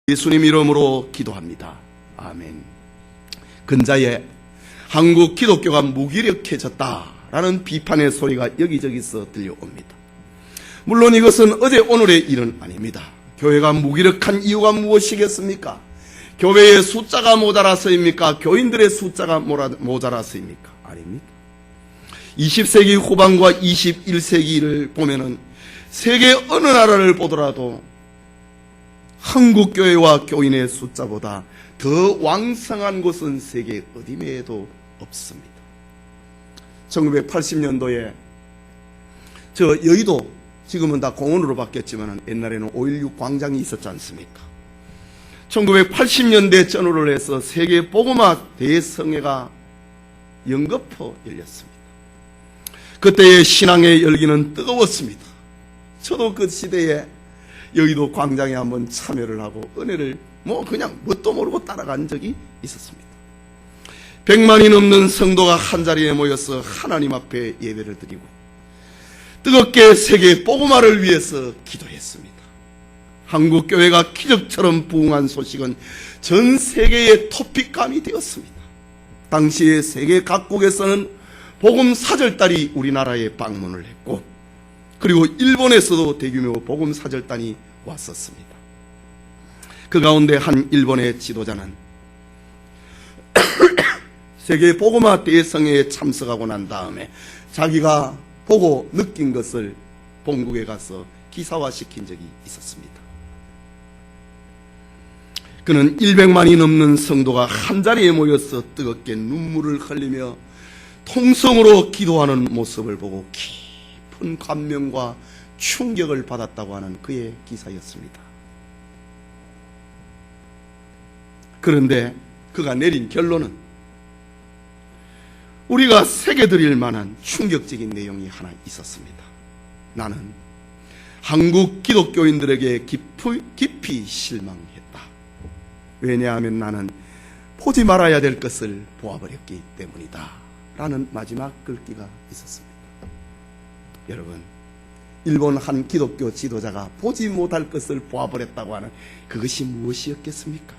예수님 이름으로 기도합니다. 아멘. 근자에 한국 기독교가 무기력해졌다라는 비판의 소리가 여기저기서 들려옵니다. 물론 이것은 어제 오늘의 일은 아닙니다. 교회가 무기력한 이유가 무엇이겠습니까? 교회의 숫자가 모자라서입니까? 교인들의 숫자가 모자라서입니까? 아닙니다. 20세기 후반과 21세기를 보면은 세계 어느 나라를 보더라도 한국 교회와 교인의 숫자보다 더 왕성한 곳은 세계 어디에도 없습니다. 1980년도에 저 여의도, 지금은 다 공원으로 바뀌었지만 옛날에는 5.16 광장이 있었지 않습니까? 1980년대 전후를 해서 세계 복음화 대성회가 연거푸 열렸습니다. 그때의 신앙의 열기는 뜨거웠습니다. 저도 그 시대에 여의도 광장에 한번 참여를 하고 은혜를 그냥 뭣도 모르고 따라간 적이 있었습니다. 100만이 넘는 성도가 한자리에 모여서 하나님 앞에 예배를 드리고 뜨겁게 세계 복음화를 위해서 기도했습니다. 한국 교회가 기적처럼 부흥한 소식은 전 세계의 토픽감이 되었습니다. 당시에 세계 각국에서는 복음 사절단이 우리나라에 방문을 했고, 그리고 일본에서도 대규모 복음 사절단이 왔었습니다. 그 가운데 한 일본의 지도자는 세계 복음화 대성회에 참석하고 난 다음에 자기가 보고 느낀 것을 본국에 가서 기사화시킨 적이 있었습니다. 그는 100만이 넘는 성도가 한자리에 모여서 뜨겁게 눈물을 흘리며 통성으로 기도하는 모습을 보고 깊은 감명과 충격을 받았다고 하는 그의 기사였습니다. 그런데 그가 내린 결론은 우리가 새겨드릴 만한 충격적인 내용이 하나 있었습니다. 나는 한국 기독교인들에게 깊이 실망했다. 왜냐하면 나는 보지 말아야 될 것을 보아버렸기 때문이다 라는 마지막 글귀가 있었습니다. 여러분, 일본 한 기독교 지도자가 보지 못할 것을 보아버렸다고 하는 그것이 무엇이었겠습니까?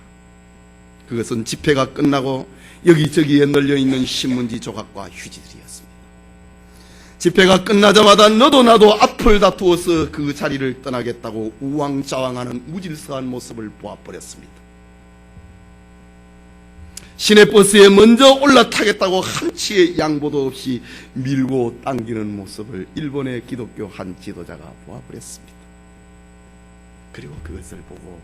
그것은 집회가 끝나고 여기저기에 널려있는 신문지 조각과 휴지들이었습니다. 집회가 끝나자마자 너도 나도 앞을 다투어서 그 자리를 떠나겠다고 우왕좌왕하는 무질서한 모습을 보아버렸습니다. 시내버스에 먼저 올라타겠다고 한치의 양보도 없이 밀고 당기는 모습을 일본의 기독교 한 지도자가 보아버렸습니다. 그리고 그것을 보고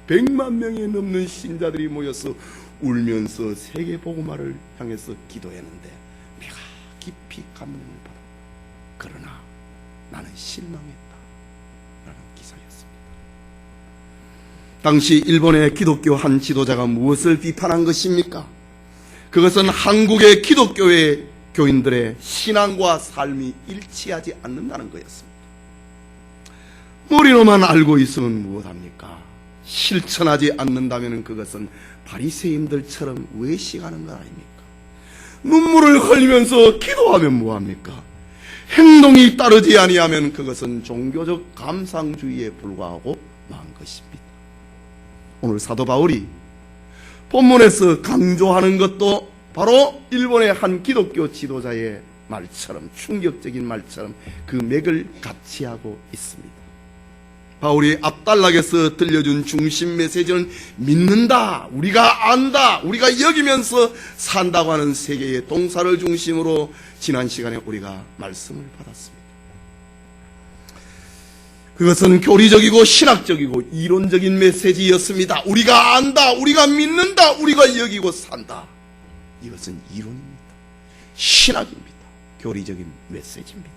100만 명이 넘는 신자들이 모여서 울면서 세계 복음화를 향해서 기도했는데 내가 깊이 감명을 받았다. 그러나 나는 실망했다 라는 기사였습니다. 당시 일본의 기독교 한 지도자가 무엇을 비판한 것입니까? 그것은 한국의 기독교의 교인들의 신앙과 삶이 일치하지 않는다는 거였습니다. 머리로만 알고 있으면 무엇합니까? 실천하지 않는다면 그것은 바리새인들처럼 외식하는 것 아닙니까? 눈물을 흘리면서 기도하면 뭐합니까? 행동이 따르지 아니하면 그것은 종교적 감상주의에 불과하고 망한 것입니다. 오늘 사도 바울이 본문에서 강조하는 것도 바로 일본의 한 기독교 지도자의 말처럼, 충격적인 말처럼 그 맥을 같이 하고 있습니다. 바울이 앞단락에서 들려준 중심 메시지는 믿는다, 우리가 안다, 우리가 여기면서 산다고 하는 세 개의 동사를 중심으로 지난 시간에 우리가 말씀을 받았습니다. 그것은 교리적이고 신학적이고 이론적인 메시지였습니다. 우리가 안다, 우리가 믿는다, 우리가 여기고 산다. 이것은 이론입니다. 신학입니다. 교리적인 메시지입니다.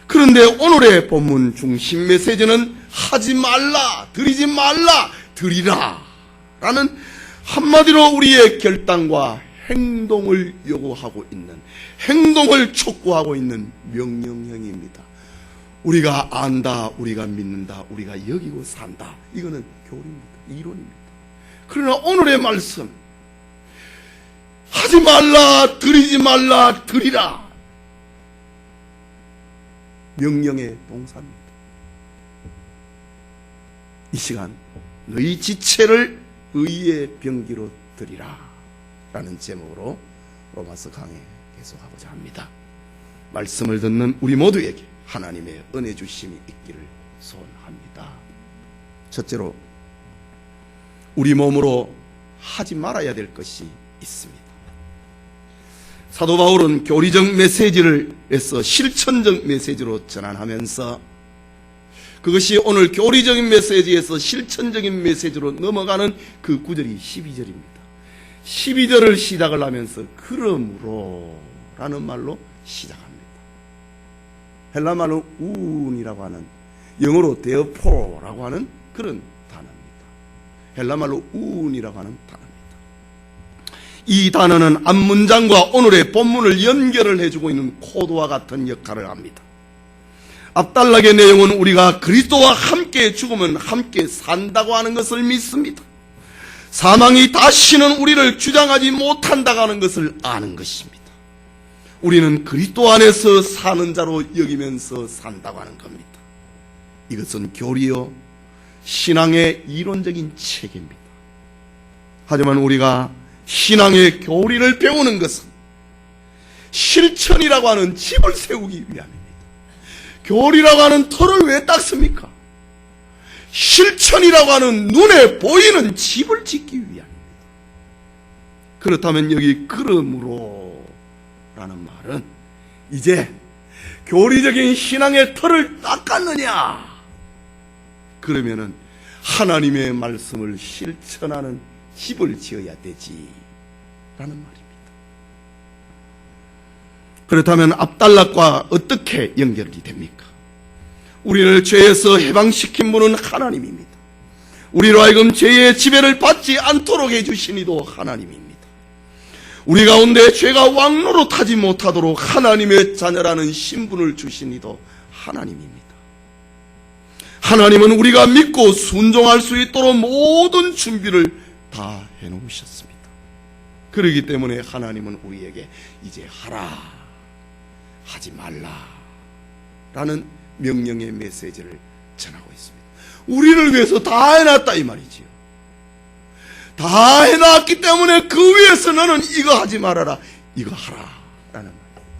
그런데 오늘의 본문 중심 메시지는 하지 말라, 드리지 말라, 드리라 라는 한마디로 우리의 결단과 행동을 요구하고 있는, 행동을 촉구하고 있는 명령형입니다. 우리가 안다, 우리가 믿는다, 우리가 여기고 산다. 이거는 교리입니다. 이론입니다. 그러나 오늘의 말씀, 하지 말라, 드리지 말라, 드리라. 명령의 동사입니다. 이 시간 너희 지체를 의의 병기로 드리라 라는 제목으로 로마서 강해 계속하고자 합니다. 말씀을 듣는 우리 모두에게 하나님의 은혜 주심이 있기를 소원합니다. 첫째로 우리 몸으로 하지 말아야 될 것이 있습니다. 사도 바울은 교리적 메시지를 해서 실천적 메시지로 전환하면서 그것이 오늘 교리적인 메시지에서 실천적인 메시지로 넘어가는 그 구절이 12절입니다. 12절을 시작을 하면서 그러므로 라는 말로 시작합니다. 헬라말로 운이라고 하는, 영어로 therefore 하는 그런 단어입니다. 헬라말로 운이라고 하는 단어입니다. 이 단어는 앞문장과 오늘의 본문을 연결을 해주고 있는 코드와 같은 역할을 합니다. 앞단락의 내용은 우리가 그리스도와 함께 죽으면 함께 산다고 하는 것을 믿습니다. 사망이 다시는 우리를 주장하지 못한다고 하는 것을 아는 것입니다. 우리는 그리스도 안에서 사는 자로 여기면서 산다고 하는 겁니다. 이것은 교리요 신앙의 이론적인 체계입니다. 하지만 우리가 신앙의 교리를 배우는 것은 실천이라고 하는 집을 세우기 위함입니다. 교리라고 하는 터를 왜 닦습니까? 실천이라고 하는 눈에 보이는 집을 짓기 위함입니다. 그렇다면 여기 그러므로 라는 말은 이제 교리적인 신앙의 터를 닦았느냐? 그러면은 하나님의 말씀을 실천하는 집을 지어야 되지 라는 말입니다. 그렇다면 앞단락과 어떻게 연결이 됩니까? 우리를 죄에서 해방시킨 분은 하나님입니다. 우리로 하여금 죄의 지배를 받지 않도록 해주신 이도 하나님입니다. 우리 가운데 죄가 왕노릇하지 못하도록 하나님의 자녀라는 신분을 주신 이도 하나님입니다. 하나님은 우리가 믿고 순종할 수 있도록 모든 준비를 다 해놓으셨습니다. 그렇기 때문에 하나님은 우리에게 이제 하라, 하지 말라 라는 명령의 메시지를 전하고 있습니다. 우리를 위해서 다 해놨다 이 말이지요. 다 해놨기 때문에 그 위에서 너는 이거 하지 말아라, 이거 하라 라는 말이에요.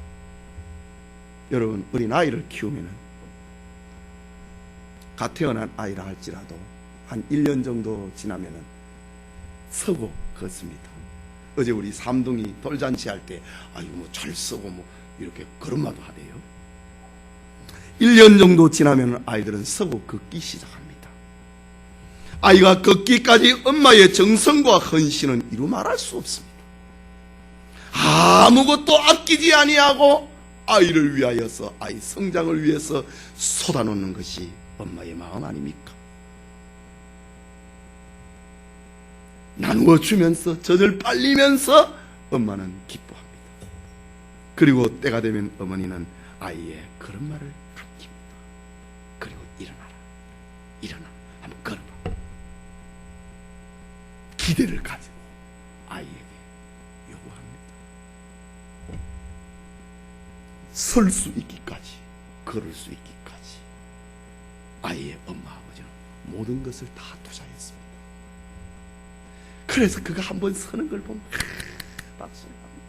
여러분, 어린 아이를 키우면은 갓 태어난 아이라 할지라도 한 1년 정도 지나면은 서고 걷습니다. 어제 우리 삼둥이 돌잔치 할 때 아유 뭐 잘 서고 뭐 이렇게 걸음마도 하대요. 1년 정도 지나면 아이들은 서고 걷기 시작합니다. 아이가 걷기까지 엄마의 정성과 헌신은 이루 말할 수 없습니다. 아무것도 아끼지 아니하고 아이를 위하여서, 아이 성장을 위해서 쏟아놓는 것이 엄마의 마음 아닙니까? 나누어 주면서 젖을 빨리면서 엄마는 기뻐합니다. 그리고 때가 되면 어머니는 아이의 걸음마를 아낍니다. 그리고 일어나라, 일어나, 한번 걸어봐. 기대를 가지고 아이에게 요구합니다. 설 수 있기까지, 걸을 수 있기까지 아이의 엄마 아버지는 모든 것을 다 투자했습니다. 그래서 그가 한번 서는 걸 보면 박수를 합니다.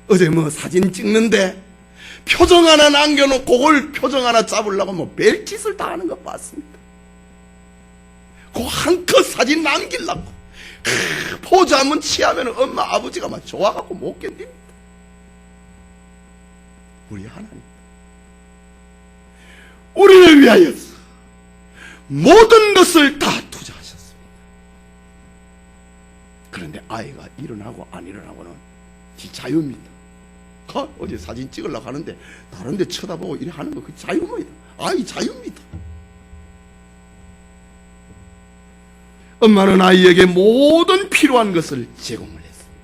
어제 뭐 사진 찍는데 표정 하나 남겨놓고 그걸 표정 하나 잡으려고 뭐 별짓을 다 하는 거 봤습니다. 그 한 컷 사진 남기려고 포즈 한번 취하면 엄마 아버지가 막 좋아갖고 못 견딥니다. 우리 하나님, 우리를 위하여서 모든 것을 다 투자하셨습니다. 그런데 아이가 일어나고 안 일어나고는 지 자유입니다. 어제 사진 찍으려고 하는데 다른 데 쳐다보고 이래 하는 거 그 자유입니다. 아이 자유입니다. 엄마는 아이에게 모든 필요한 것을 제공을 했습니다.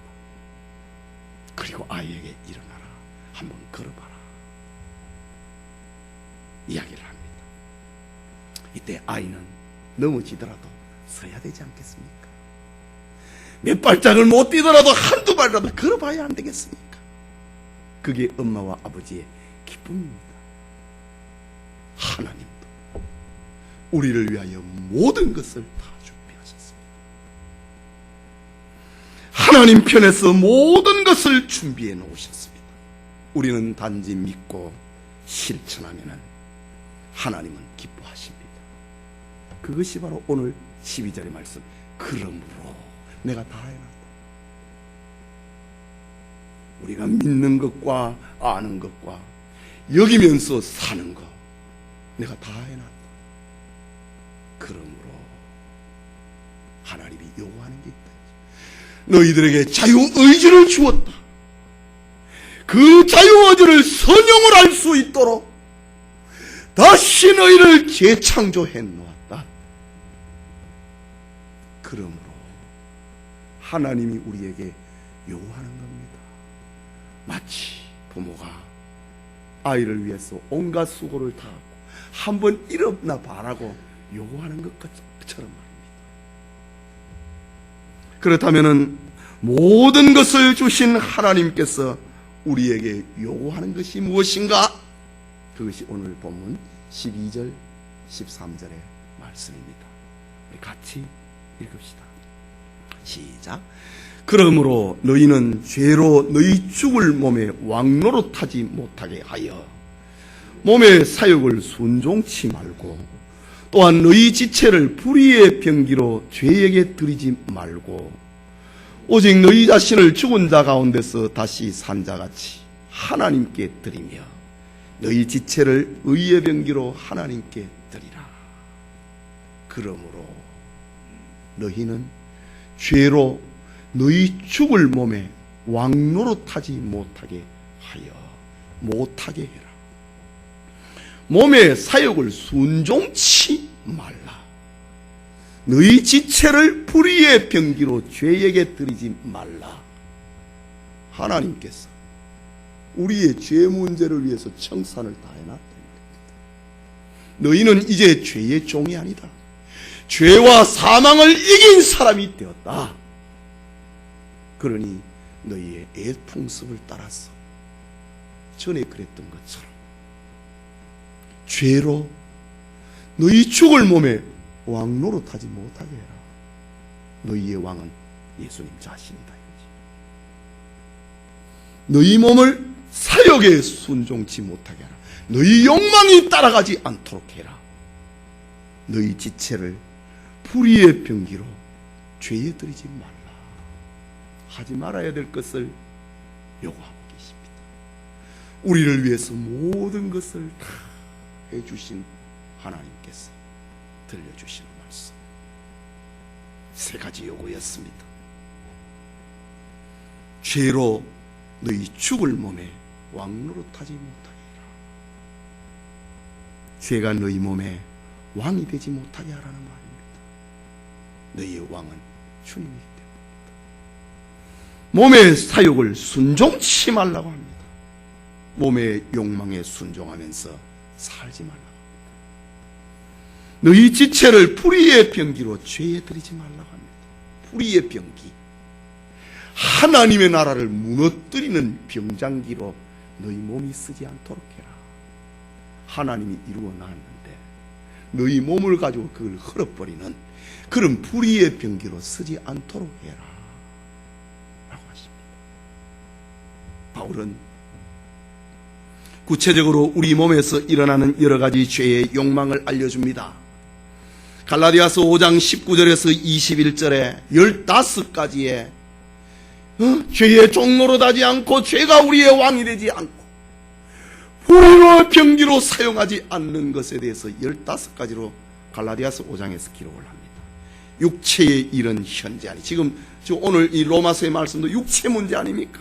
그리고 아이에게 일어나라, 한번 걸어봐라 이야기를 합니다. 이때 아이는 넘어지더라도 서야 되지 않겠습니까? 몇 발짝을 못 뛰더라도 한두 발이라도 걸어봐야 안 되겠습니까? 그게 엄마와 아버지의 기쁨입니다. 하나님도 우리를 위하여 모든 것을 다 준비하셨습니다. 하나님 편에서 모든 것을 준비해 놓으셨습니다. 우리는 단지 믿고 실천하면 하나님은 기뻐하십니다. 그것이 바로 오늘 12절의 말씀. 그러므로 내가 다 해놨다. 우리가 믿는 것과 아는 것과 여기면서 사는 것 내가 다 해놨다. 그러므로 하나님이 요구하는 게 있다. 너희들에게 자유의지를 주었다. 그 자유의지를 선용을 할 수 있도록 다시 너희를 재창조해 놓았다. 그러므로 하나님이 우리에게 요구하는 겁니다. 마치 부모가 아이를 위해서 온갖 수고를 다하고 한번 일어나 봐라고 요구하는 것처럼 말입니다. 그렇다면 모든 것을 주신 하나님께서 우리에게 요구하는 것이 무엇인가? 그것이 오늘 본문 12절 13절의 말씀입니다. 우리 같이 읽읍시다. 시작. 그러므로 너희는 죄로 너희 죽을 몸에 왕노릇하지 못하게 하여 몸의 사욕을 순종치 말고 또한 너희 지체를 불의의 병기로 죄에게 드리지 말고 오직 너희 자신을 죽은 자 가운데서 다시 산 자같이 하나님께 드리며 너희 지체를 의의 병기로 하나님께 드리라. 그러므로 너희는 죄로 너희 죽을 몸에 왕노릇하지 못하게 해라. 몸의 사욕을 순종치 말라. 너희 지체를 불의의 병기로 죄에게 드리지 말라. 하나님께서 우리의 죄 문제를 위해서 청산을 다 해놨다. 너희는 이제 죄의 종이 아니다. 죄와 사망을 이긴 사람이 되었다. 그러니 너희의 옛 풍습을 따라서 전에 그랬던 것처럼 죄로 너희 죽을 몸에 왕노릇하지 못하게 해라. 너희의 왕은 예수님 자신이다. 너희 몸을 사욕에 순종치 못하게 하라. 너희 욕망이 따라가지 않도록 해라. 너희 지체를 불의의 병기로 죄에 들이지 말라. 하지 말아야 될 것을 요구하고 계십니다. 우리를 위해서 모든 것을 다 해주신 하나님께서 들려주시는 말씀. 세 가지 요구였습니다. 죄로 너희 죽을 몸에 왕노릇하지 못하게 해라. 죄가 너희 몸에 왕이 되지 못하게 하라는 말입니다. 너희의 왕은 주님이기 때문입니다. 몸의 사욕을 순종치 말라고 합니다. 몸의 욕망에 순종하면서 살지 말라고 합니다. 너희 지체를 불의의 병기로 죄에 들이지 말라고 합니다. 불의의 병기, 하나님의 나라를 무너뜨리는 병장기로 너희 몸이 쓰지 않도록 해라. 하나님이 이루어 놨는데 너희 몸을 가지고 그걸 헐어버리는 그런 불의의 병기로 쓰지 않도록 해라 라고 하십니다. 바울은 구체적으로 우리 몸에서 일어나는 여러 가지 죄의 욕망을 알려줍니다. 갈라디아서 5장 19절에서 21절에 15가지의 죄의 종노릇하지 않고 죄가 우리의 왕이 되지 않고 불의와 병기로 사용하지 않는 것에 대해서 15가지로 갈라디아서 5장에서 기록을 합니다. 육체의 일은 현재하니, 지금 오늘 이 로마서의 말씀도 육체 문제 아닙니까?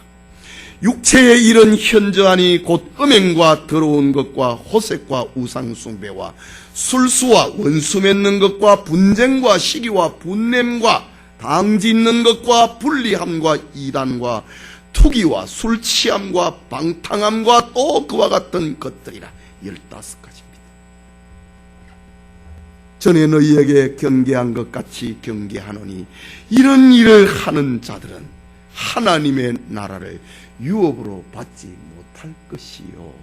육체의 일은 현저하니 곧 음행과 더러운 것과 호색과 우상숭배와 술수와 원수 맺는 것과 분쟁과 시기와 분냄과 당짓는 것과 불리함과 이단과 투기와 술취함과 방탕함과 또 그와 같은 것들이라. 15가지입니다. 전에 너희에게 경계한 것 같이 경계하노니 이런 일을 하는 자들은 하나님의 나라를 유업으로 받지 못할 것이요.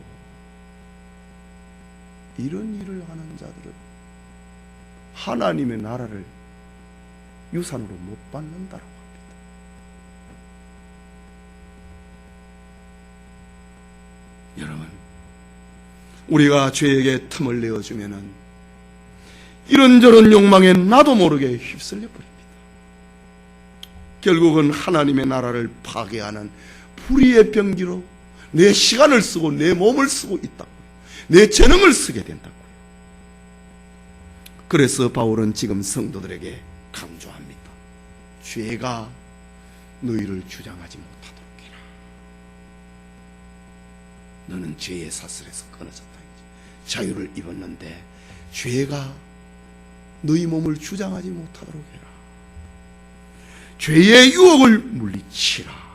이런 일을 하는 자들은 하나님의 나라를 유산으로 못 받는다라고 합니다. 여러분, 우리가 죄에게 틈을 내어주면은 이런저런 욕망에 나도 모르게 휩쓸려 버립니다. 결국은 하나님의 나라를 파괴하는 불의의 병기로 내 시간을 쓰고 내 몸을 쓰고 있다고요. 내 재능을 쓰게 된다고요. 그래서 바울은 지금 성도들에게 강조합니다. 죄가 너희를 주장하지 못하도록 해라. 너는 죄의 사슬에서 끊어졌다. 자유를 입었는데 죄가 너희 몸을 주장하지 못하도록 해라. 죄의 유혹을 물리치라.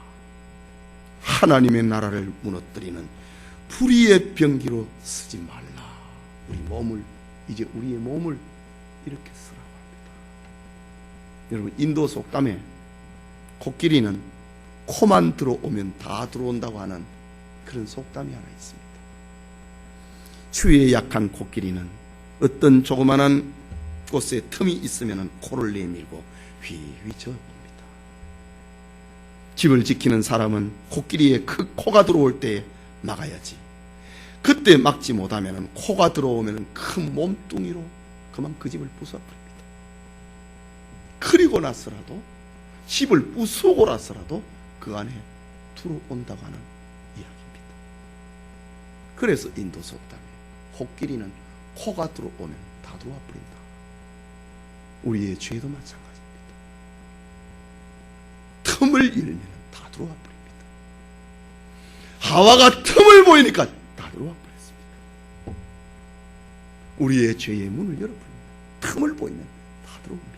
하나님의 나라를 무너뜨리는 불의의 병기로 쓰지 말라. 이제 우리의 몸을 이렇게 쓰라고 합니다. 여러분, 인도 속담에 코끼리는 코만 들어오면 다 들어온다고 하는 그런 속담이 하나 있습니다. 추위에 약한 코끼리는 어떤 조그만한 곳에 틈이 있으면 코를 내밀고 휘휘 저어봅니다. 집을 지키는 사람은 코끼리의 그 코가 들어올 때 막아야지. 그때 막지 못하면 코가 들어오면 큰 몸뚱이로 그만 그 집을 부숴버립니다. 그리고 나서라도 집을 부수고 나서라도 그 안에 들어온다고 하는 이야기입니다. 그래서 인도 속담에 코끼리는 코가 들어오면 다 들어와 버린다. 우리의 죄도 마찬가지입니다. 틈을 열면 다 들어와 버립니다. 하와가 틈을 보이니까 다 들어와 버렸습니다. 우리의 죄의 문을 열어버립니다. 틈을 보이면 다 들어옵니다.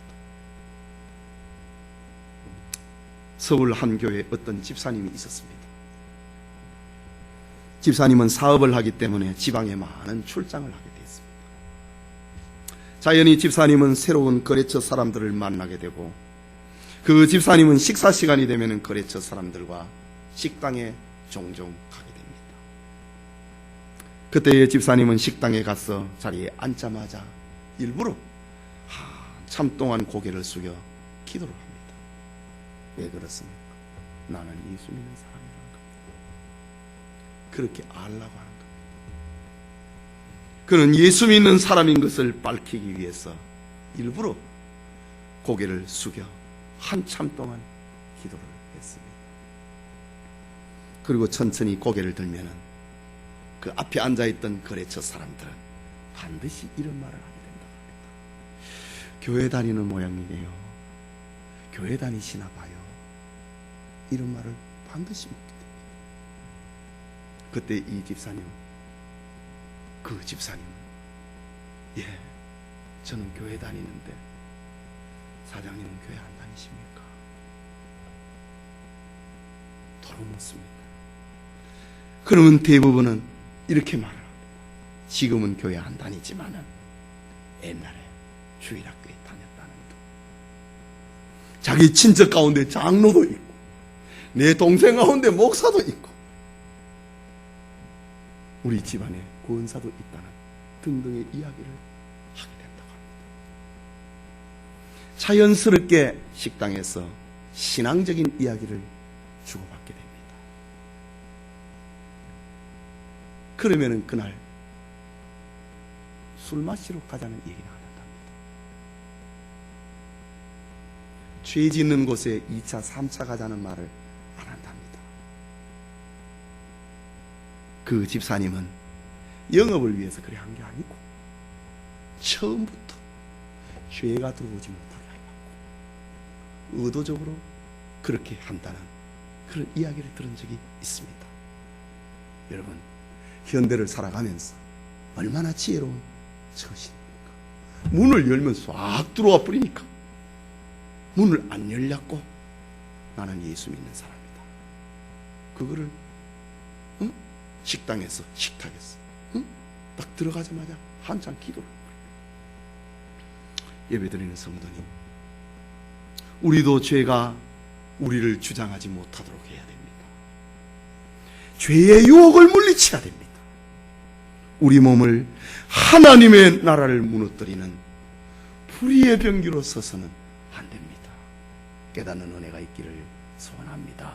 서울 한 교회에 어떤 집사님이 있었습니다. 집사님은 사업을 하기 때문에 지방에 많은 출장을 하게 됐습니다. 자연히 집사님은 새로운 거래처 사람들을 만나게 되고, 그 집사님은 식사 시간이 되면 거래처 사람들과 식당에 종종 가게 됩니다. 그때 집사님은 식당에 가서 자리에 앉자마자 일부러 한참 동안 고개를 숙여 기도를 합니다. 왜 그렇습니까? 나는 예수 믿는 사람이라는 겁니다. 그렇게 알라고 하는 겁니다. 그는 예수 믿는 사람인 것을 밝히기 위해서 일부러 고개를 숙여 한참 동안 기도를 했습니다. 그리고 천천히 고개를 들면은 그 앞에 앉아있던 거래처 사람들은 반드시 이런 말을 하게 된다고 합니다. 교회 다니는 모양이네요. 교회 다니시나 봐요. 이런 말을 반드시 묻게 됩니다. 그때 이 집사님, 그 집사님, 예, 저는 교회 다니는데 사장님은 교회 안 다니십니까? 도로 묻습니다. 그러면 대부분은 이렇게 말을 합니다. 지금은 교회 안 다니지만은 옛날에 주일학교에 다녔다는 둥. 자기 친척 가운데 장로도 있고 내 동생 가운데 목사도 있고 우리 집안에 권사도 있다는 등등의 이야기를 하게 된다고 합니다. 자연스럽게 식당에서 신앙적인 이야기를 주고받게 됩니다. 그러면은 그날 술 마시러 가자는 얘기를 안 한답니다. 죄 짓는 곳에 2차, 3차 가자는 말을 안 한답니다. 그 집사님은 영업을 위해서 그래 한 게 아니고 처음부터 죄가 들어오지 못하게 하려고 의도적으로 그렇게 한다는 그런 이야기를 들은 적이 있습니다. 여러분, 현대를 살아가면서 얼마나 지혜로운 처신입니까? 문을 열면 싹 들어와 버리니까 문을 안 열렸고 나는 예수 믿는 사람이다. 그거를 식당에서 식탁에서 딱 들어가자마자 한참 기도를 예배드리는 성도님, 우리도 죄가 우리를 주장하지 못하도록 해야 됩니다. 죄의 유혹을 물리쳐야 됩니다. 우리 몸을 하나님의 나라를 무너뜨리는 불의의 병기로 서서는 안 됩니다. 깨닫는 은혜가 있기를 소원합니다.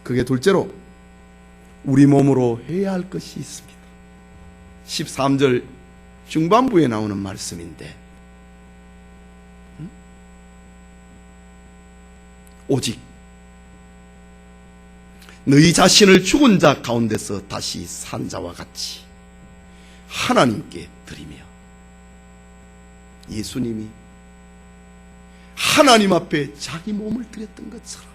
그게 둘째로 우리 몸으로 해야 할 것이 있습니다. 13절 중반부에 나오는 말씀인데 오직 너희 자신을 죽은 자 가운데서 다시 산 자와 같이 하나님께 드리며, 예수님이 하나님 앞에 자기 몸을 드렸던 것처럼,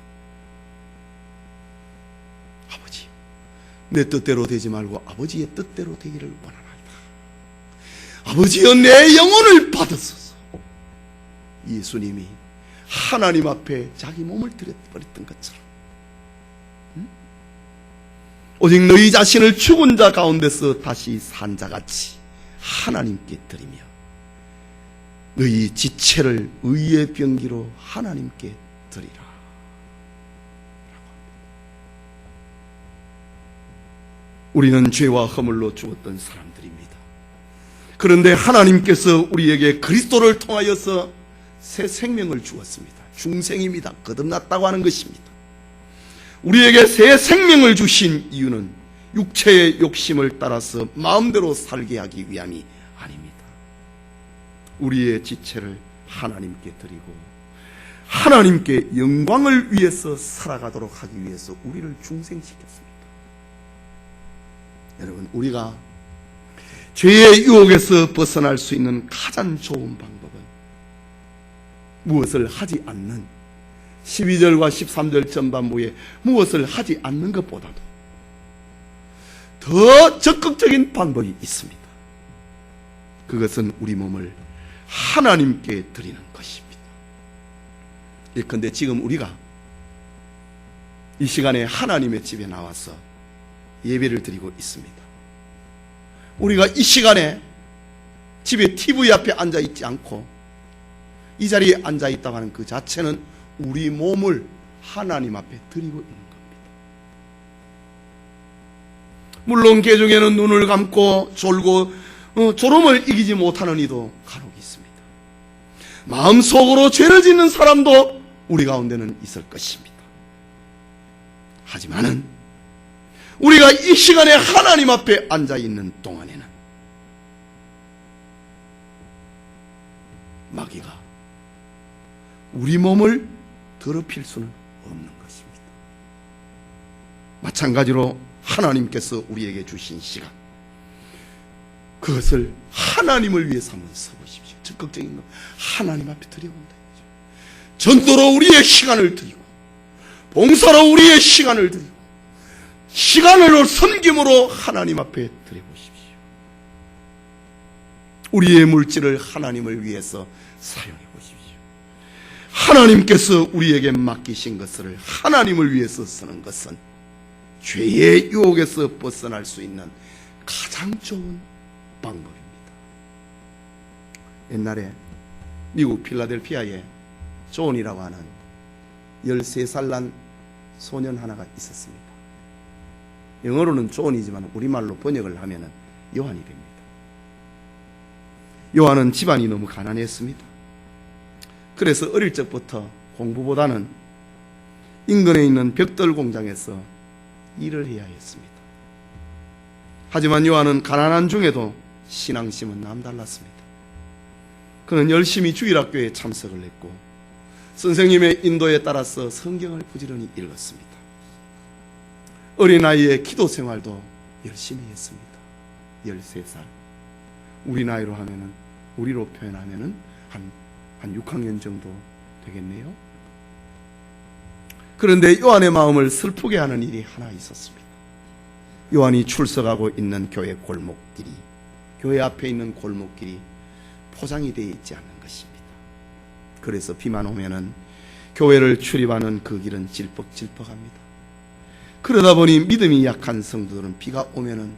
아버지 내 뜻대로 되지 말고 아버지의 뜻대로 되기를 원하나이다. 아버지여 내 영혼을 받으소서. 예수님이 하나님 앞에 자기 몸을 드려버렸던 것처럼 오직 너희 자신을 죽은 자 가운데서 다시 산 자같이 하나님께 드리며 너희 지체를 의의 병기로 하나님께 드리라. 우리는 죄와 허물로 죽었던 사람들입니다. 그런데 하나님께서 우리에게 그리스도를 통하여서 새 생명을 주었습니다. 중생입니다. 거듭났다고 하는 것입니다. 우리에게 새 생명을 주신 이유는 육체의 욕심을 따라서 마음대로 살게 하기 위함이 아닙니다. 우리의 지체를 하나님께 드리고 하나님께 영광을 위해서 살아가도록 하기 위해서 우리를 중생시켰습니다. 여러분, 우리가 죄의 유혹에서 벗어날 수 있는 가장 좋은 방법은 무엇을 하지 않는 12절과 13절 전반부에 무엇을 하지 않는 것보다도 더 적극적인 방법이 있습니다. 그것은 우리 몸을 하나님께 드리는 것입니다. 예컨대 지금 우리가 이 시간에 하나님의 집에 나와서 예배를 드리고 있습니다. 우리가 이 시간에 집에 TV 앞에 앉아 있지 않고 이 자리에 앉아 있다고 하는 그 자체는 우리 몸을 하나님 앞에 드리고 있는 겁니다. 물론 개중에는 눈을 감고 졸고 졸음을 이기지 못하는 이도 간혹 있습니다. 마음속으로 죄를 짓는 사람도 우리 가운데는 있을 것입니다. 하지만은 우리가 이 시간에 하나님 앞에 앉아 있는 동안에는 마귀가 우리 몸을 더럽힐 수는 없는 것입니다. 마찬가지로 하나님께서 우리에게 주신 시간, 그것을 하나님을 위해서 한번 써보십시오. 적극적인 것, 하나님 앞에 드려본다. 전도로 우리의 시간을 드리고 봉사로 우리의 시간을 드리고 시간으로 섬김으로 하나님 앞에 드려보십시오. 우리의 물질을 하나님을 위해서 사용해 보십시오. 하나님께서 우리에게 맡기신 것을 하나님을 위해서 쓰는 것은 죄의 유혹에서 벗어날 수 있는 가장 좋은 방법입니다. 옛날에 미국 필라델피아에 존이라고 하는 13살 난 소년 하나가 있었습니다. 영어로는 존이지만 우리말로 번역을 하면 요한이 됩니다. 요한은 집안이 너무 가난했습니다. 그래서 어릴 적부터 공부보다는 인근에 있는 벽돌 공장에서 일을 해야 했습니다. 하지만 요한은 가난한 중에도 신앙심은 남달랐습니다. 그는 열심히 주일학교에 참석을 했고 선생님의 인도에 따라서 성경을 부지런히 읽었습니다. 어린아이의 기도 생활도 열심히 했습니다. 13살. 우리 나이로 하면은, 우리로 표현하면은 한 6학년 정도 되겠네요. 그런데 요한의 마음을 슬프게 하는 일이 하나 있었습니다. 요한이 출석하고 있는 교회 골목길이, 교회 앞에 있는 골목길이 포장이 되어 있지 않는 것입니다. 그래서 비만 오면은 교회를 출입하는 그 길은 질퍽질퍽합니다. 그러다 보니 믿음이 약한 성도들은 비가 오면은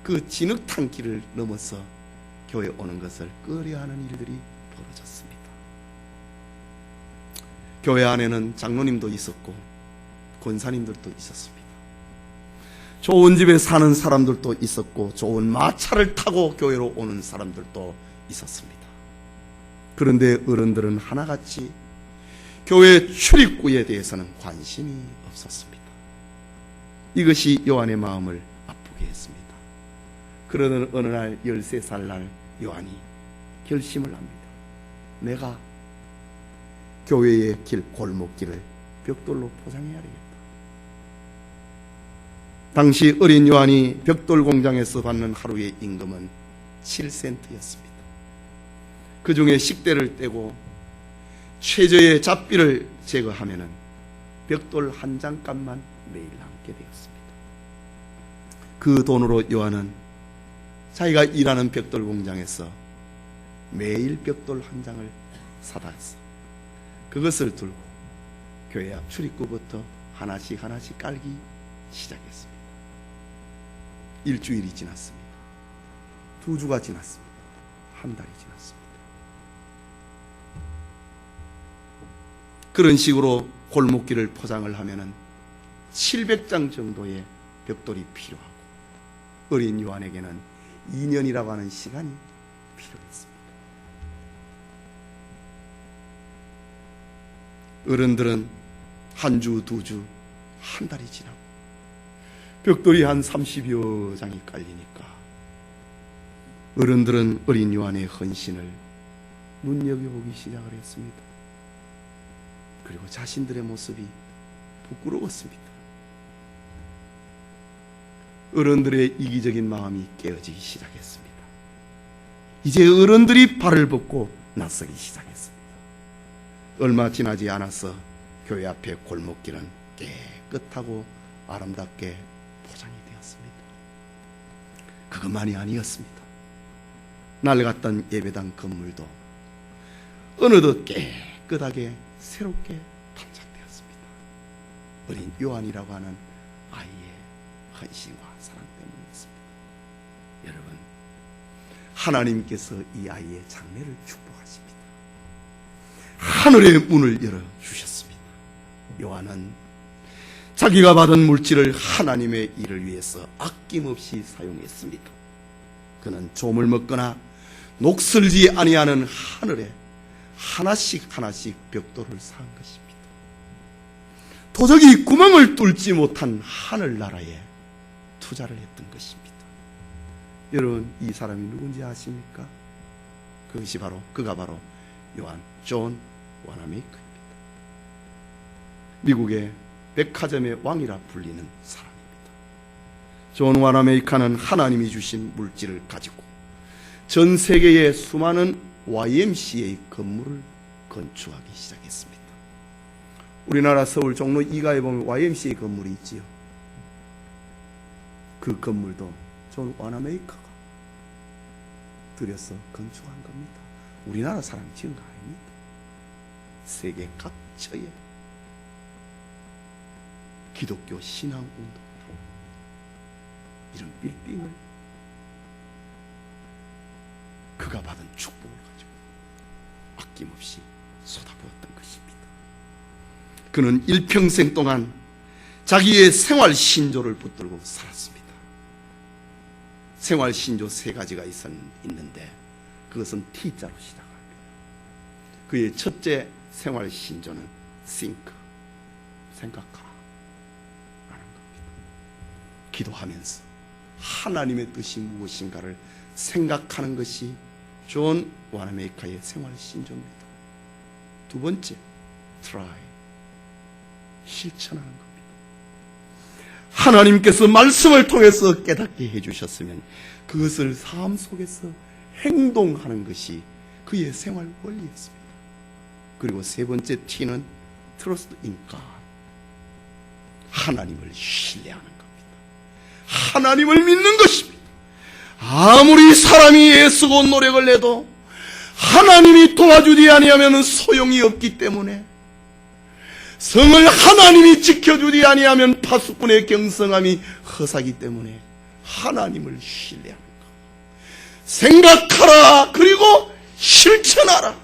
그 진흙탕 길을 넘어서 교회에 오는 것을 꺼려하는 일들이 벌어졌습니다. 교회 안에는 장로님도 있었고 권사님들도 있었습니다. 좋은 집에 사는 사람들도 있었고 좋은 마차를 타고 교회로 오는 사람들도 있었습니다. 그런데 어른들은 하나같이 교회 출입구에 대해서는 관심이 없었습니다. 이것이 요한의 마음을 아프게 했습니다. 그러던 어느 날 13살 날 요한이 결심을 합니다. 내가 교회의 길, 골목길을 벽돌로 포장해야 되겠다. 당시 어린 요한이 벽돌 공장에서 받는 하루의 임금은 7센트였습니다. 그 중에 식대를 떼고 최저의 잡비를 제거하면 벽돌 한 장값만 매일 남게 되었습니다. 그 돈으로 요한은 자기가 일하는 벽돌 공장에서 매일 벽돌 한 장을 사다 했어. 그것을 들고 교회 앞 출입구부터 하나씩 깔기 시작했습니다. 일주일이 지났습니다. 2주가 지났습니다. 한 달이 지났습니다. 그런 식으로 골목길을 포장을 하면은 700장 정도의 벽돌이 필요하고 어린 요한에게는 2년이라고 하는 시간이 필요했습니다. 어른들은 한 주, 2주, 한 달이 지나고 벽돌이 한 30여 장이 깔리니까 어른들은 어린 요한의 헌신을 눈여겨보기 시작을 했습니다. 그리고 자신들의 모습이 부끄러웠습니다. 어른들의 이기적인 마음이 깨어지기 시작했습니다. 이제 어른들이 발을 벗고 나서기 시작했습니다. 얼마 지나지 않아서 교회 앞의 골목길은 깨끗하고 아름답게 포장이 되었습니다. 그것만이 아니었습니다. 낡았던 예배당 건물도 어느덧 깨끗하게 새롭게 반짝되었습니다. 어린 요한이라고 하는 아이의 헌신과 사랑 때문이었습니다. 여러분, 하나님께서 이 아이의 장래를 축복하십니다. 하늘의 문을 열어주셨습니다. 요한은 자기가 받은 물질을 하나님의 일을 위해서 아낌없이 사용했습니다. 그는 조물 먹거나 녹슬지 아니하는 하늘에 하나씩 벽돌을 쌓은 것입니다. 도저히 구멍을 뚫지 못한 하늘나라에 투자를 했던 것입니다. 여러분, 이 사람이 누군지 아십니까? 그가 바로 요한 존 와나메이커입니다. 미국의 백화점의 왕이라 불리는 사람입니다. 존 와나메이커는 하나님이 주신 물질을 가지고 전 세계의 수많은 YMCA 건물을 건축하기 시작했습니다. 우리나라 서울 종로 2가에 보면 YMCA 건물이 있지요. 그 건물도 존 와나메이커가 들여서 건축한 겁니다. 우리나라 사람이 지은 거 아닙니다. 세계 각처에 기독교 신앙운동 이런 빌딩을 그가 받은 축복을 가지고 아낌없이 쏟아부었던 것입니다. 그는 일평생 동안 자기의 생활 신조를 붙들고 살았습니다. 생활 신조 3가지가 있는데 그것은 T자로 시작합니다. 그의 첫째 생활 신조는 think, 생각하라 라는 겁니다. 기도하면서 하나님의 뜻이 무엇인가를 생각하는 것이 존 와나메이커의 생활 신조입니다. 2번째, try, 실천하는 겁니다. 하나님께서 말씀을 통해서 깨닫게 해주셨으면 그것을 삶 속에서 행동하는 것이 그의 생활 원리였습니다. 그리고 3번째 T는 trust in God, 하나님을 신뢰하는 겁니다. 하나님을 믿는 것입니다. 아무리 사람이 애쓰고 노력을 해도 하나님이 도와주지 아니하면 소용이 없기 때문에, 성을 하나님이 지켜주지 아니하면 파수꾼의 경성함이 허사기 때문에 하나님을 신뢰하는 것. 생각하라, 그리고 실천하라,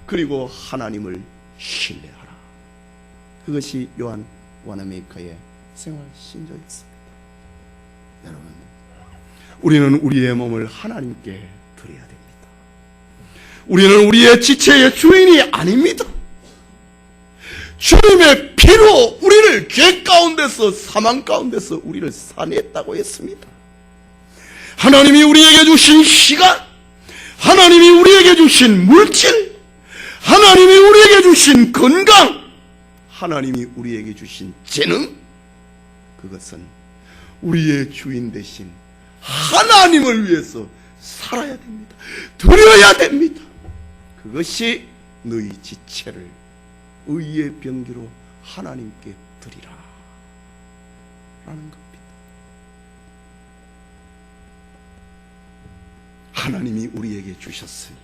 그리고 하나님을 신뢰하라. 그것이 요한 와나메이커의 생활 신조였습니다. 여러분, 우리는 우리의 몸을 하나님께 드려야 됩니다. 우리는 우리의 지체의 주인이 아닙니다. 주님의 피로 우리를 죄 가운데서, 사망 가운데서 우리를 살해했다고 했습니다. 하나님이 우리에게 주신 시간, 하나님이 우리에게 주신 물질, 하나님이 우리에게 주신 건강, 하나님이 우리에게 주신 재능, 그것은 우리의 주인 되신 하나님을 위해서 살아야 됩니다. 드려야 됩니다. 그것이 너희 지체를 의의 병기로 하나님께 드리라 라는 겁니다. 하나님이 우리에게 주셨으니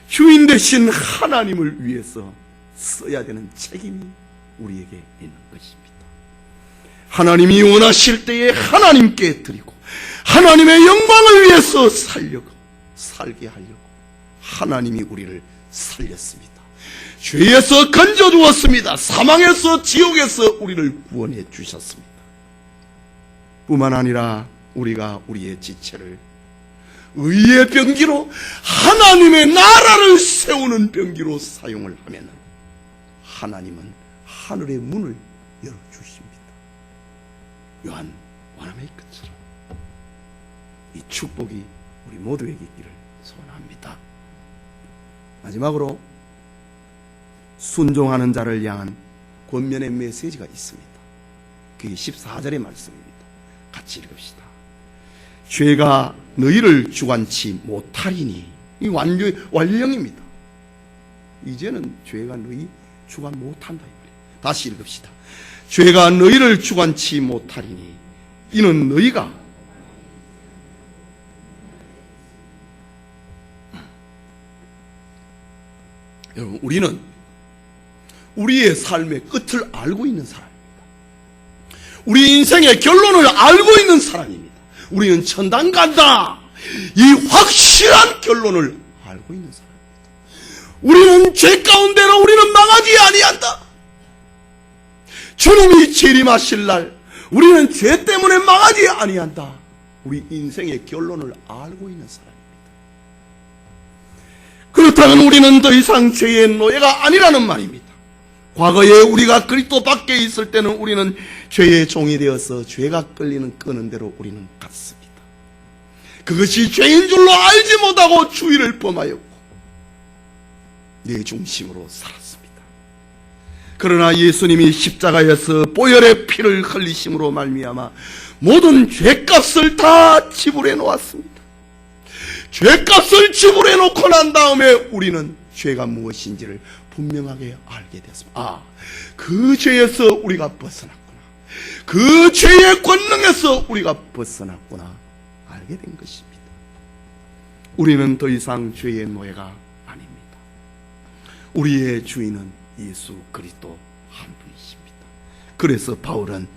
주인 되신 하나님을 위해서 써야 되는 책임이 우리에게 있는 것입니다. 하나님이 원하실 때에 하나님께 드리고 하나님의 영광을 위해서 살게 하려고 하나님이 우리를 살렸습니다. 죄에서 건져주었습니다. 사망에서, 지옥에서 우리를 구원해 주셨습니다. 뿐만 아니라 우리가 우리의 지체를 의의 병기로, 하나님의 나라를 세우는 병기로 사용을 하면 하나님은 하늘의 문을 열어주십니다. 요한 완화의 것처럼 이 축복이 우리 모두에게 있기를 소원합니다. 마지막으로 순종하는 자를 향한 권면의 메시지가 있습니다. 그게 14절의 말씀입니다. 같이 읽읍시다. 죄가 너희를 주관치 못하리니, 이 완령입니다. 이제는 죄가 너희 주관 못한다 이 말이에요. 다시 읽읍시다. 죄가 너희를 주관치 못하리니 이는 너희가 여러분, 우리는 우리의 삶의 끝을 알고 있는 사람입니다. 우리 인생의 결론을 알고 있는 사람입니다. 우리는 천당 간다, 이 확실한 결론을 알고 있는 사람입니다. 우리는 죄 가운데로 우리는 망하지 아니한다. 주님이 재림하실 날 우리는 죄 때문에 망하지 아니한다. 우리 인생의 결론을 알고 있는 사람입니다. 그렇다면 우리는 더 이상 죄의 노예가 아니라는 말입니다. 과거에 우리가 그리스도 밖에 있을 때는 우리는 죄의 종이 되어서 죄가 끄는 대로 우리는 갔습니다. 그것이 죄인 줄로 알지 못하고 주의를 범하였고 내 중심으로 살았습니다. 그러나 예수님이 십자가에서 보혈의 피를 흘리심으로 말미암아 모든 죄값을 다 지불해 놓았습니다. 죄값을 지불해 놓고 난 다음에 우리는 죄가 무엇인지를 분명하게 알게 되었습니다. 그 죄에서 우리가 벗어났구나, 그 죄의 권능에서 우리가 벗어났구나 알게 된 것입니다. 우리는 더 이상 죄의 노예가 아닙니다. 우리의 주인은 예수 그리스도 한 분이십니다. 그래서 바울은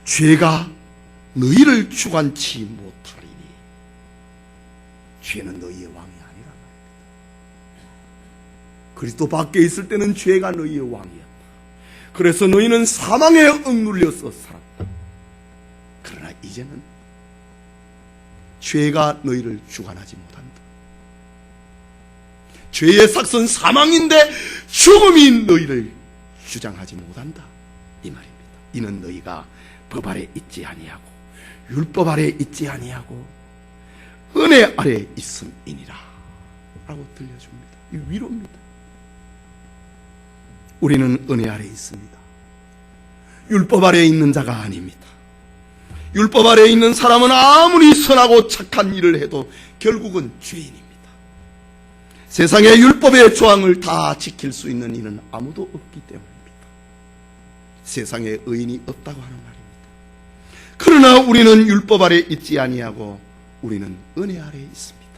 죄가 너희를 주관치 못하리니, 죄는 너희의 왕이 아니란 말입니다. 그리스도 밖에 있을 때는 죄가 너희의 왕이었다. 그래서 너희는 사망에 억눌려서 살았다. 그러나 이제는 죄가 너희를 주관하지 못한다. 죄의 삭은 사망인데 죽음이 너희를 주장하지 못한다 이 말입니다. 이는 너희가 법 아래 있지 아니하고 율법 아래 있지 아니하고 은혜 아래 있음이니라 라고 들려줍니다. 이 위로입니다. 우리는 은혜 아래 있습니다. 율법 아래 있는 자가 아닙니다. 율법 아래 있는 사람은 아무리 선하고 착한 일을 해도 결국은 죄인입니다. 세상의 율법의 조항을 다 지킬 수 있는 이는 아무도 없기 때문입니다. 세상에 의인이 없다고 하는 말입니다. 그러나 우리는 율법 아래 있지 아니하고 우리는 은혜 아래에 있습니다.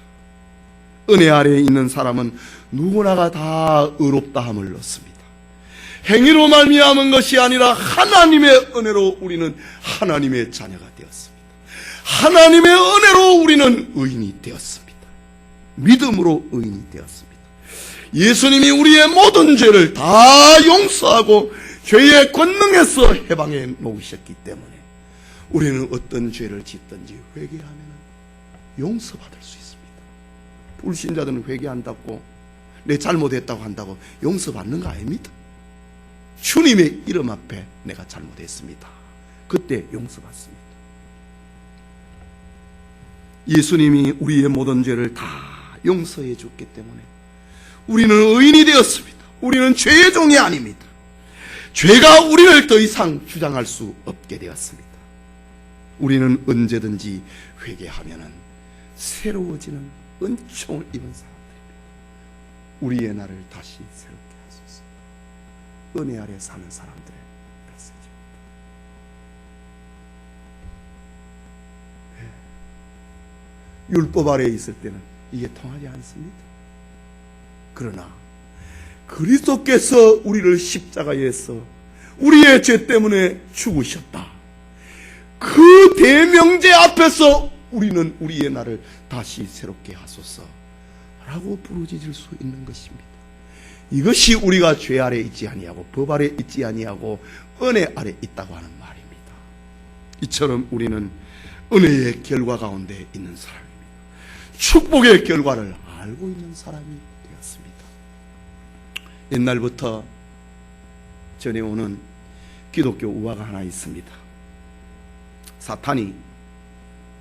은혜 아래에 있는 사람은 누구나가 다 의롭다함을 얻습니다. 행위로 말미암은 것이 아니라 하나님의 은혜로 우리는 하나님의 자녀가 되었습니다. 하나님의 은혜로 우리는 의인이 되었습니다. 믿음으로 의인이 되었습니다. 예수님이 우리의 모든 죄를 다 용서하고 죄의 권능에서 해방해 놓으셨기 때문에 우리는 어떤 죄를 짓든지 회개하면 용서받을 수 있습니다. 불신자들은 회개한다고, 내 잘못했다고 한다고 용서받는 거 아닙니다. 주님의 이름 앞에 내가 잘못했습니다. 그때 용서받습니다. 예수님이 우리의 모든 죄를 다 용서해 줬기 때문에 우리는 의인이 되었습니다. 우리는 죄의 종이 아닙니다. 죄가 우리를 더 이상 주장할 수 없게 되었습니다. 우리는 언제든지 회개하면 새로워지는 은총을 입은 사람들입니다. 우리의 날을 다시 새롭게 하소서. 은혜 아래 사는 사람들의 메시지입니다. 율법 아래에 있을 때는 이게 통하지 않습니다. 그러나 그리스도께서 우리를 십자가에서 우리의 죄 때문에 죽으셨다. 그 대명제 앞에서 우리는 우리의 날을 다시 새롭게 하소서 라고 부르짖을 수 있는 것입니다. 이것이 우리가 죄 아래 있지 아니하고 법 아래 있지 아니하고 은혜 아래 있다고 하는 말입니다. 이처럼 우리는 은혜의 결과 가운데 있는 사람입니다. 축복의 결과를 알고 있는 사람이 되었습니다. 옛날부터 전해오는 기독교 우화가 하나 있습니다. 사탄이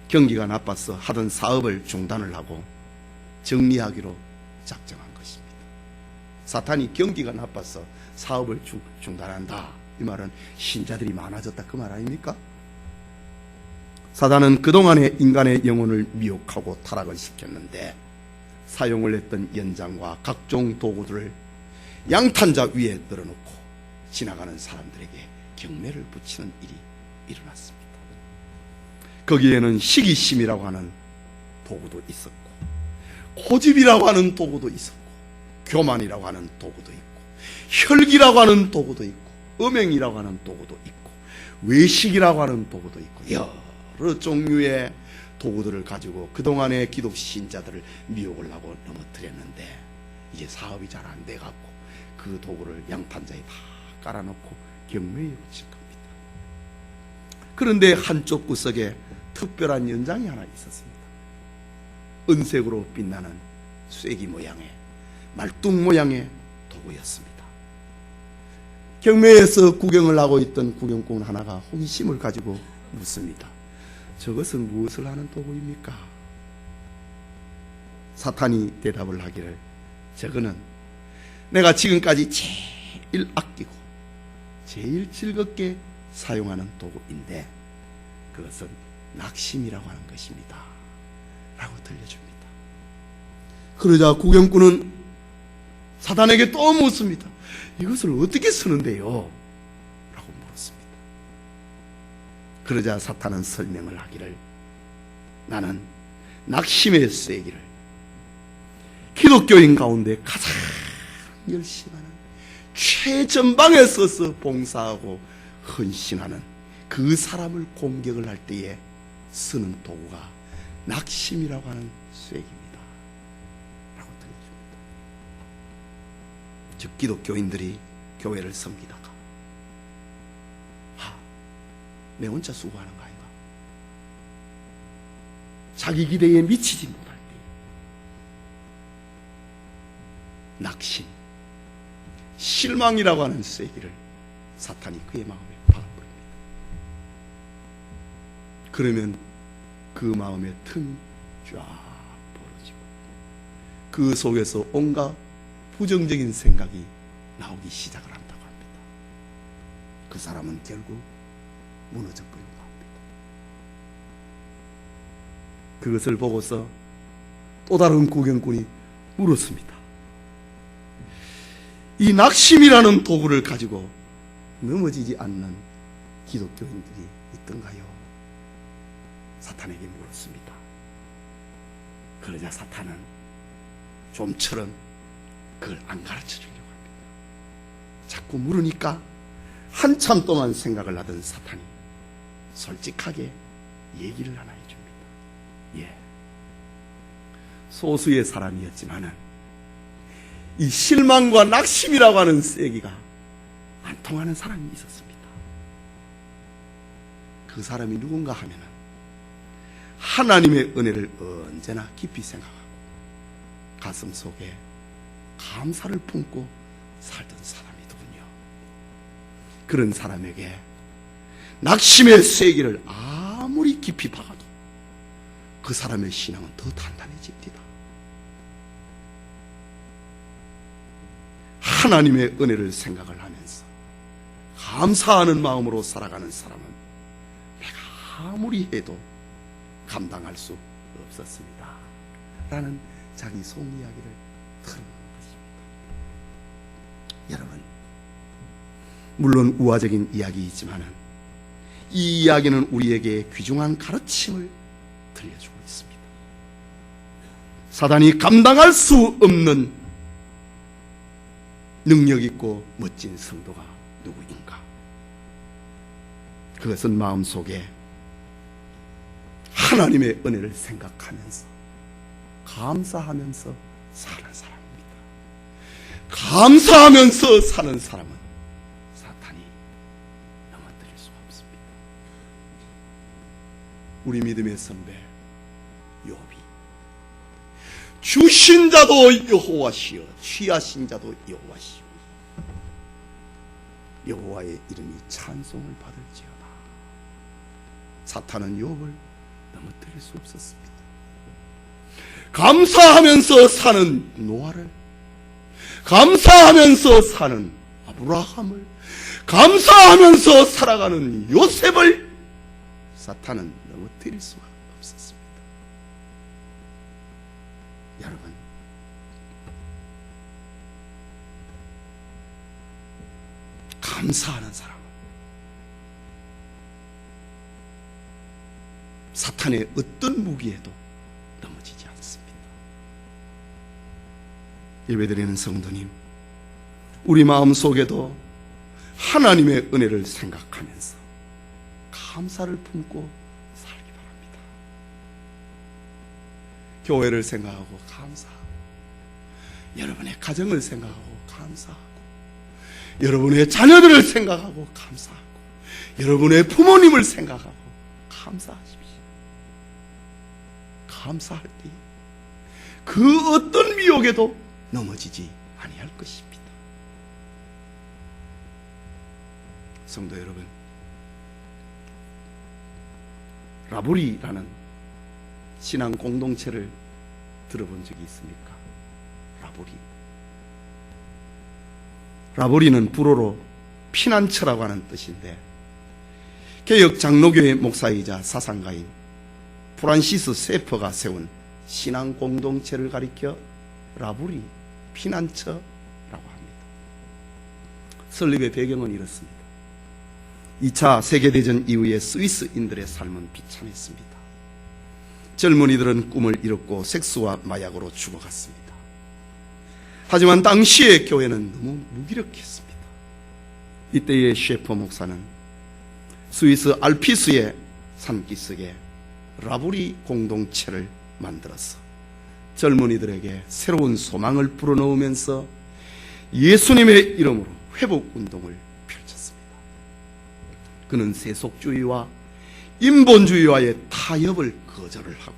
경기가 나빠서 하던 사업을 중단을 하고 정리하기로 작정한 것입니다. 사탄이 경기가 나빠서 사업을 중단한다. 이 말은 신자들이 많아졌다 그 말 아닙니까? 사탄은 그동안의 인간의 영혼을 미혹하고 타락을 시켰는데 사용을 했던 연장과 각종 도구들을 양탄자 위에 널어놓고 지나가는 사람들에게 경매를 붙이는 일이 일어났습니다. 거기에는 시기심이라고 하는 도구도 있었고, 고집이라고 하는 도구도 있었고, 교만이라고 하는 도구도 있고, 혈기라고 하는 도구도 있고, 음행이라고 하는 도구도 있고, 외식이라고 하는 도구도 있고, 여러 종류의 도구들을 가지고 그동안의 기독 신자들을 미혹을 하고 넘어뜨렸는데 이제 사업이 잘 안 돼갖고 그 도구를 양탄자에 다 깔아놓고 경매에 붙일 겁니다. 그런데 한쪽 구석에 특별한 연장이 하나 있었습니다. 은색으로 빛나는 쐐기 모양의 말뚝 모양의 도구였습니다. 경매에서 구경을 하고 있던 구경꾼 하나가 호기심을 가지고 묻습니다. 저것은 무엇을 하는 도구입니까? 사탄이 대답을 하기를, 저거는 내가 지금까지 제일 아끼고 제일 즐겁게 사용하는 도구인데 그것은 낙심이라고 하는 것입니다 라고 들려줍니다. 그러자 구경꾼은 사탄에게 또 묻습니다. 이것을 어떻게 쓰는데요? 라고 물었습니다. 그러자 사탄은 설명을 하기를, 나는 낙심의 쐐기를 기독교인 가운데 가장 열심히 하는 최전방에 서서 봉사하고 헌신하는 그 사람을 공격을 할 때에 쓰는 도구가 낙심이라고 하는 쐐기입니다 라고 들려줍니다. 즉 기독교인들이 교회를 섬기다가 내 혼자 수고하는 거 아닌가, 자기 기대에 미치지 못할 때 낙심, 실망이라고 하는 쐐기를 사탄이 그의 마음에 박아버립니다. 그러면 그 마음에 틈이 쫙 벌어지고 그 속에서 온갖 부정적인 생각이 나오기 시작을 한다고 합니다. 그 사람은 결국 무너져버리고 합니다. 그것을 보고서 또 다른 구경꾼이 물었습니다. 이 낙심이라는 도구를 가지고 넘어지지 않는 기독교인들이 있던가요? 사탄에게 물었습니다. 그러자 사탄은 좀처럼 그걸 안 가르쳐 주려고 합니다. 자꾸 물으니까 한참 동안 생각을 하던 사탄이 솔직하게 얘기를 하나 해줍니다. 소수의 사람이었지만은 이 실망과 낙심이라고 하는 쐐기가 안 통하는 사람이 있었습니다. 그 사람이 누군가 하면은 하나님의 은혜를 언제나 깊이 생각하고 가슴 속에 감사를 품고 살던 사람이더군요. 그런 사람에게 낙심의 쐐기를 아무리 깊이 박아도 그 사람의 신앙은 더 단단해집니다. 하나님의 은혜를 생각을 하면서 감사하는 마음으로 살아가는 사람은 내가 아무리 해도 감당할 수 없었습니다 라는 자기 속 이야기를 들은 것입니다. 여러분, 물론 우화적인 이야기이지만 이 이야기는 우리에게 귀중한 가르침을 들려주고 있습니다. 사단이 감당할 수 없는 능력 있고 멋진 성도가 누구인가? 그것은 마음속에 하나님의 은혜를 생각하면서 감사하면서 사는 사람입니다. 감사하면서 사는 사람은 사탄이 넘어뜨릴 수가 없습니다. 우리 믿음의 선배 욥이 주신 자도 여호와시여 취하신 자도 여호와시여 여호와의 이름이 찬송을 받을지어다. 사탄은 욥을 넘어뜨릴 수 없었습니다. 감사하면서 사는 노아를, 감사하면서 사는 아브라함을, 감사하면서 살아가는 요셉을 사탄은 넘어뜨릴 수가 없었습니다. 여러분, 감사하는 사람은 사탄의 어떤 무기에도 넘어지지 않습니다. 예배드리는 성도님, 우리 마음속에도 하나님의 은혜를 생각하면서 감사를 품고 살기 바랍니다. 교회를 생각하고 감사하고, 여러분의 가정을 생각하고 감사하고, 여러분의 자녀들을 생각하고 감사하고, 여러분의 부모님을 생각하고 감사하십시오. 감사할 때 그 어떤 미혹에도 넘어지지 아니할 것입니다. 성도 여러분, 라보리라는 신앙 공동체를 들어본 적이 있습니까? 라보리는 불어로 피난처라고 하는 뜻인데, 개혁 장로교회 목사이자 사상가인 프란시스 세퍼가 세운 신앙 공동체를 가리켜 라보리, 피난처라고 합니다. 설립의 배경은 이렇습니다. 2차 세계대전 이후에 스위스인들의 삶은 비참했습니다. 젊은이들은 꿈을 잃었고 섹스와 마약으로 죽어갔습니다. 하지만 당시의 교회는 너무 무기력했습니다. 이때의 셰퍼 목사는 스위스 알피스의 산기슭에 라보리 공동체를 만들어서 젊은이들에게 새로운 소망을 불어넣으면서 예수님의 이름으로 회복운동을 펼쳤습니다. 그는 세속주의와 인본주의와의 타협을 거절을 하고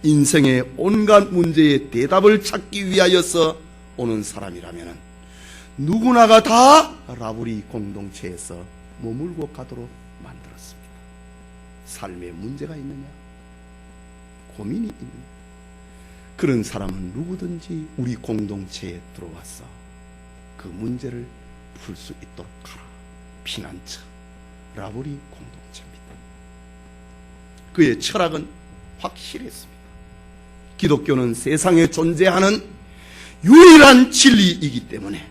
인생의 온갖 문제에 대답을 찾기 위하여서 오는 사람이라면 누구나가 다 라보리 공동체에서 머물고 가도록 만들었습니다. 삶에 문제가 있느냐? 고민이 있느냐? 그런 사람은 누구든지 우리 공동체에 들어와서 그 문제를 풀 수 있도록 하라. 피난처, 라보리 공동체입니다. 그의 철학은 확실했습니다. 기독교는 세상에 존재하는 유일한 진리이기 때문에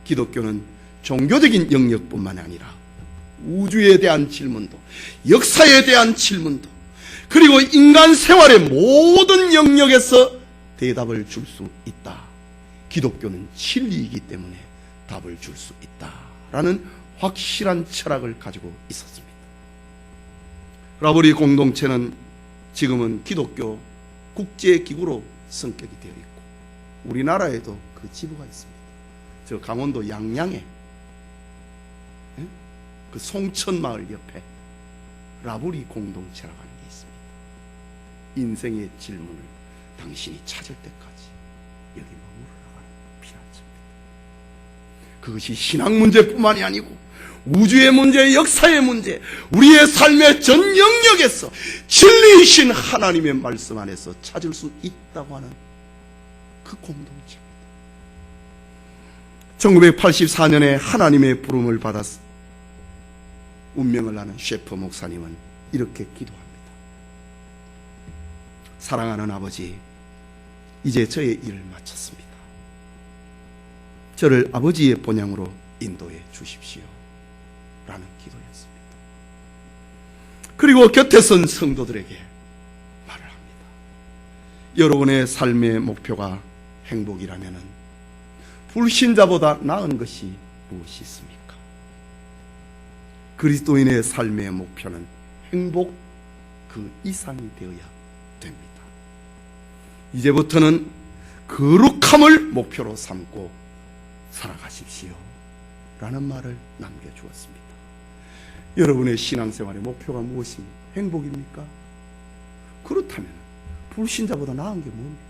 기독교는 종교적인 영역뿐만 아니라 우주에 대한 질문도, 역사에 대한 질문도, 그리고 인간 생활의 모든 영역에서 대답을 줄 수 있다. 기독교는 진리이기 때문에 답을 줄 수 있다라는 확실한 철학을 가지고 있었습니다. 라보리 공동체는 지금은 기독교 국제기구로 성격이 되어 있고 우리나라에도 그 지부가 있습니다. 저 강원도 양양에 그 송천마을 옆에 라보리 공동체라고 하는 게 있습니다. 인생의 질문을 당신이 찾을 때까지 여기 머무르라고 필요합니다. 그것이 신앙 문제뿐만이 아니고 우주의 문제, 역사의 문제, 우리의 삶의 전 영역에서 진리이신 하나님의 말씀 안에서 찾을 수 있다고 하는 그 공동체입니다. 1984년에 하나님의 부름을 받아 운명을 아는 셰퍼 목사님은 이렇게 기도합니다. 사랑하는 아버지, 이제 저의 일을 마쳤습니다. 저를 아버지의 본향으로 인도해 주십시오. 라는 기도였습니다. 그리고 곁에 선 성도들에게 말을 합니다. 여러분의 삶의 목표가 행복이라면 불신자보다 나은 것이 무엇이 있습니까? 그리스도인의 삶의 목표는 행복 그 이상이 되어야 됩니다. 이제부터는 거룩함을 목표로 삼고 살아가십시오. 라는 말을 남겨주었습니다. 여러분의 신앙생활의 목표가 무엇입니까? 행복입니까? 그렇다면 불신자보다 나은 게 뭡니까?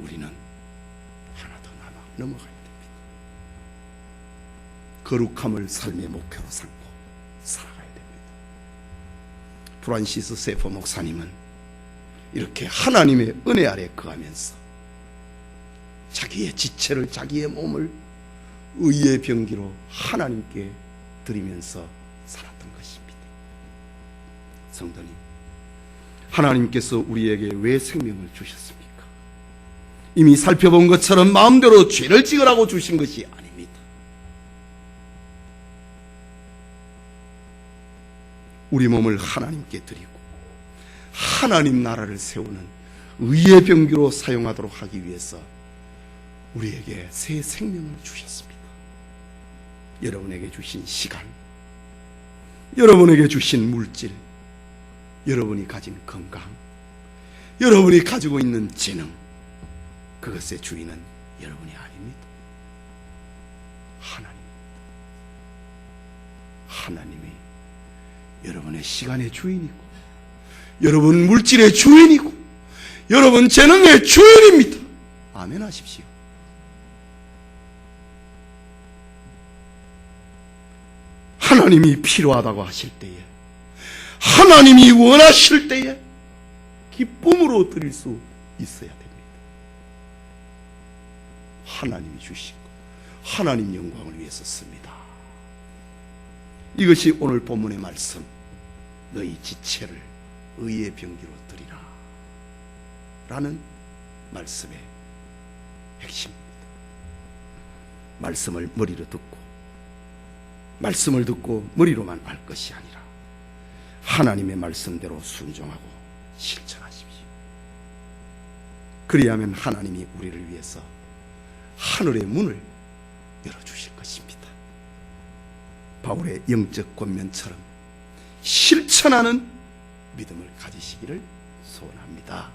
우리는 하나 더 넘어가야 됩니다. 거룩함을 삶의 목표로 삼고 살아가야 됩니다. 프란시스 세퍼 목사님은 이렇게 하나님의 은혜 아래 거하면서 자기의 지체를, 자기의 몸을 의의 병기로 하나님께 드리면서 살았던 것입니다. 성도님, 하나님께서 우리에게 왜 생명을 주셨습니까? 이미 살펴본 것처럼 마음대로 죄를 지으라고 주신 것이 아닙니다. 우리 몸을 하나님께 드리고 하나님 나라를 세우는 의의 병기로 사용하도록 하기 위해서 우리에게 새 생명을 주셨습니다. 여러분에게 주신 시간, 여러분에게 주신 물질, 여러분이 가진 건강, 여러분이 가지고 있는 재능, 그것의 주인은 여러분이 아닙니다. 하나님입니다. 하나님이 여러분의 시간의 주인이고, 여러분 물질의 주인이고, 여러분 재능의 주인입니다. 아멘 하십시오. 하나님이 필요하다고 하실 때에, 하나님이 원하실 때에 기쁨으로 드릴 수 있어야 됩니다. 하나님이 주신 것, 하나님 영광을 위해서 씁니다. 이것이 오늘 본문의 말씀, 너희 지체를 의의 병기로 드리라 라는 말씀의 핵심입니다. 말씀을 머리로 듣고, 말씀을 듣고 머리로만 알 것이 아니라 하나님의 말씀대로 순종하고 실천하십시오. 그리하면 하나님이 우리를 위해서 하늘의 문을 열어주실 것입니다. 바울의 영적 권면처럼 실천하는 믿음을 가지시기를 소원합니다.